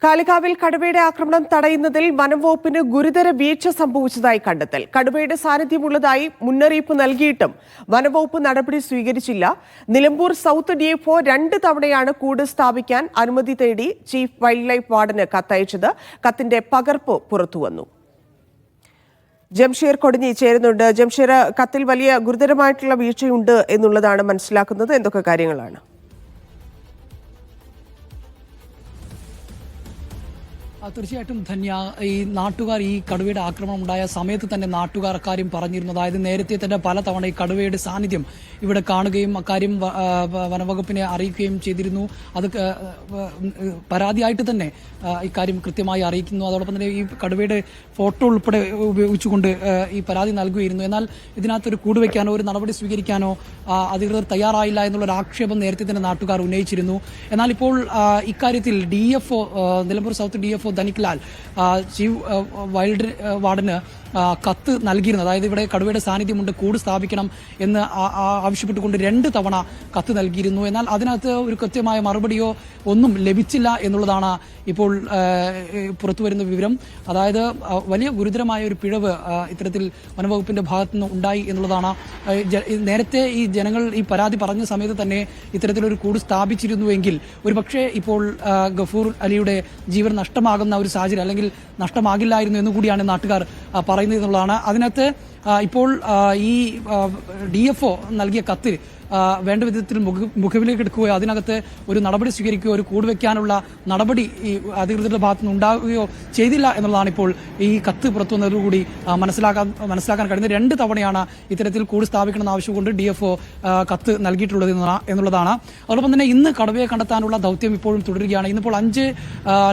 കാളികാവിൽ കടുവയുടെ ആക്രമണം തടയുന്നതിൽ വനംവകുപ്പിന് ഗുരുതര വീഴ്ച സംഭവിച്ചതായി കണ്ടെത്തൽ. കടുവയുടെ സാന്നിധ്യമുള്ളതായി മുന്നറിയിപ്പ് നൽകിയിട്ടും വനംവകുപ്പ് നടപടി സ്വീകരിച്ചില്ല. നിലമ്പൂർ സൗത്ത് ഡിഎഫ്ഒ 2 തവണയാണ് കൂട് സ്ഥാപിക്കാൻ അനുമതി തേടി ചീഫ് വൈൽഡ് ലൈഫ് വാർഡന് കത്തയച്ചത്. കത്തിന്റെ പകർപ്പ് പുറത്തുവന്നു. ജംഷീർ കൊടിഞ്ഞി ചേരുന്നുണ്ട്. ജംഷീർ, കത്തിൽ വലിയ ഗുരുതരമായിട്ടുള്ള വീഴ്ചയുണ്ട് എന്നുള്ളതാണ് മനസ്സിലാക്കുന്നത്. എന്തൊക്കെ കാര്യങ്ങളാണ്? തീർച്ചയായിട്ടും ധന്യ, ഈ നാട്ടുകാർ ഈ കടുവയുടെ ആക്രമണം ഉണ്ടായ സമയത്ത് തന്നെ നാട്ടുകാർ അക്കാര്യം പറഞ്ഞിരുന്നു. അതായത് നേരത്തെ തന്നെ പലതവണ ഈ കടുവയുടെ സാന്നിധ്യം ഇവിടെ കാണുകയും അക്കാര്യം വനവകുപ്പിനെ അറിയിക്കുകയും ചെയ്തിരുന്നു. അത് പരാതിയായിട്ട് തന്നെ ഇക്കാര്യം കൃത്യമായി അറിയിക്കുന്നു. അതോടൊപ്പം തന്നെ ഈ കടുവയുടെ ഫോട്ടോ ഉൾപ്പെടെ ഉപയോഗിച്ചുകൊണ്ട് ഈ പരാതി നൽകുകയായിരുന്നു. എന്നാൽ ഇതിനകത്തൊരു കൂട് വയ്ക്കാനോ ഒരു നടപടി സ്വീകരിക്കാനോ അധികൃതർ തയ്യാറായില്ല എന്നുള്ളൊരു ആക്ഷേപം നേരത്തെ തന്നെ നാട്ടുകാർ ഉന്നയിച്ചിരുന്നു. എന്നാൽ ഇപ്പോൾ ഇക്കാര്യത്തിൽ DFO Nilambur South DFO Dhaniklal chief wild വാർഡന് കത്ത് നൽകിയിരുന്നു. അതായത് ഇവിടെ കടുവയുടെ സാന്നിധ്യമുണ്ട്, കൂട് സ്ഥാപിക്കണം എന്ന് ആവശ്യപ്പെട്ടുകൊണ്ട് 2 തവണ കത്ത് നൽകിയിരുന്നു. എന്നാൽ അതിനകത്ത് ഒരു കൃത്യമായ മറുപടിയോ ഒന്നും ലഭിച്ചില്ല എന്നുള്ളതാണ് ഇപ്പോൾ പുറത്തുവരുന്ന വിവരം. അതായത് വലിയ ഗുരുതരമായ ഒരു പിഴവ് ഇത്തരത്തിൽ വനംവകുപ്പിന്റെ ഭാഗത്തുനിന്ന് ഉണ്ടായി എന്നുള്ളതാണ്. നേരത്തെ ഈ ജനങ്ങൾ ഈ പരാതി പറഞ്ഞ സമയത്ത് തന്നെ ഇത്തരത്തിലൊരു കൂട് സ്ഥാപിച്ചിരുന്നുവെങ്കിൽ ഒരുപക്ഷെ ഇപ്പോൾ ഗഫൂർ അലിയുടെ ജീവൻ നഷ്ടമാകുന്ന ഒരു സാഹചര്യം അല്ലെങ്കിൽ നഷ്ടമാകില്ലായിരുന്നു എന്നുകൂടിയാണ് നാട്ടുകാർ പറയുന്നത് എന്നുള്ളതാണ്. അതിനകത്ത് ഇപ്പോൾ ഈ ഡിഎഫ്ഒ നൽകിയ കത്തിൽ വേണ്ട വിധത്തിൽ മുഖവിലേക്ക് എടുക്കുകയോ അതിനകത്ത് ഒരു നടപടി സ്വീകരിക്കുകയോ ഒരു കൂട് വയ്ക്കാനുള്ള നടപടി ഈ അധികൃതരുടെ ഭാഗത്തുനിന്ന് ഉണ്ടാവുകയോ ചെയ്തില്ല എന്നുള്ളതാണ് ഇപ്പോൾ ഈ കത്ത് പുറത്തു വന്നതോടുകൂടി മനസ്സിലാക്കാൻ കഴിയുന്നത്. 2 തവണയാണ് ഇത്തരത്തിൽ കൂട് സ്ഥാപിക്കണമെന്ന് ആവശ്യമുണ്ട് ഡിഎഫ്ഒ കത്ത് നൽകിയിട്ടുള്ളത് എന്നുള്ളതാണ്. അതോടൊപ്പം തന്നെ ഇന്ന് കടുവയെ കണ്ടെത്താനുള്ള ദൗത്യം ഇപ്പോഴും തുടരുകയാണ്. ഇന്നിപ്പോൾ 5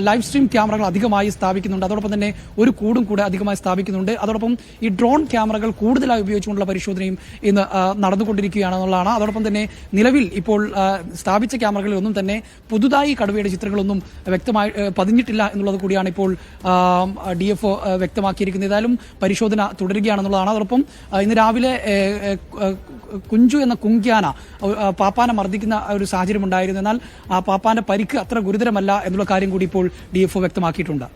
ലൈവ് സ്ട്രീം ക്യാമറകൾ അധികമായി സ്ഥാപിക്കുന്നുണ്ട്. അതോടൊപ്പം തന്നെ ഒരു കൂടും കൂടെ അധികമായി സ്ഥാപിക്കുന്നുണ്ട്. അതോടൊപ്പം ഈ ഡ്രോൺ ക്യാമറകൾ കൂടുതലായി ഉപയോഗിച്ചുകൊണ്ടുള്ള പരിശോധനയും ഇന്ന് നടന്നുകൊണ്ടിരിക്കുകയാണെന്നുള്ളതാണ്. അതോടൊപ്പം തന്നെ നിലവിൽ ഇപ്പോൾ സ്ഥാപിച്ച ക്യാമറകളിൽ ഒന്നും തന്നെ പുതുതായി കടുവയുടെ ചിത്രങ്ങളൊന്നും വ്യക്തമായി പതിഞ്ഞിട്ടില്ല എന്നുള്ളത് കൂടിയാണ് ഇപ്പോൾ ഡിഎഫ്ഒ വ്യക്തമാക്കിയിരിക്കുന്നത്. ഏതായാലും പരിശോധന തുടരുകയാണെന്നുള്ളതാണ്. അതോടൊപ്പം ഇന്ന് രാവിലെ കുഞ്ചു എന്ന കുങ്ക്യാന പാപ്പാനെ മർദ്ദിക്കുന്ന ഒരു സാഹചര്യം ഉണ്ടായിരുന്നു. എന്നാൽ ആ പാപ്പാന്റെ പരിക്ക് അത്ര ഗുരുതരമല്ല എന്നുള്ള കാര്യം കൂടി ഇപ്പോൾ ഡിഎഫ്ഒ വ്യക്തമാക്കിയിട്ടുണ്ട്.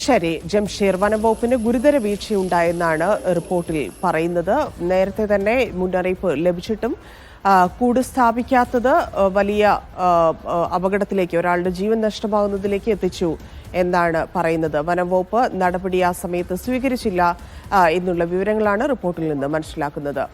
ശരി ജംഷീർ, വനംവകുപ്പിന് ഗുരുതര വീഴ്ചയുണ്ടായെന്നാണ് റിപ്പോർട്ടിൽ പറയുന്നത്. നേരത്തെ തന്നെ മുന്നറിയിപ്പ് ലഭിച്ചിട്ടും കൂട് സ്ഥാപിക്കാത്തത് വലിയ അപകടത്തിലേക്ക്, ഒരാളുടെ ജീവൻ നഷ്ടമാകുന്നതിലേക്ക് എത്തിച്ചു എന്നാണ് പറയുന്നത്. വനംവകുപ്പ് നടപടി ആ സമയത്ത് സ്വീകരിച്ചില്ല എന്നുള്ള വിവരങ്ങളാണ് റിപ്പോർട്ടിൽ നിന്ന് മനസ്സിലാക്കുന്നത്.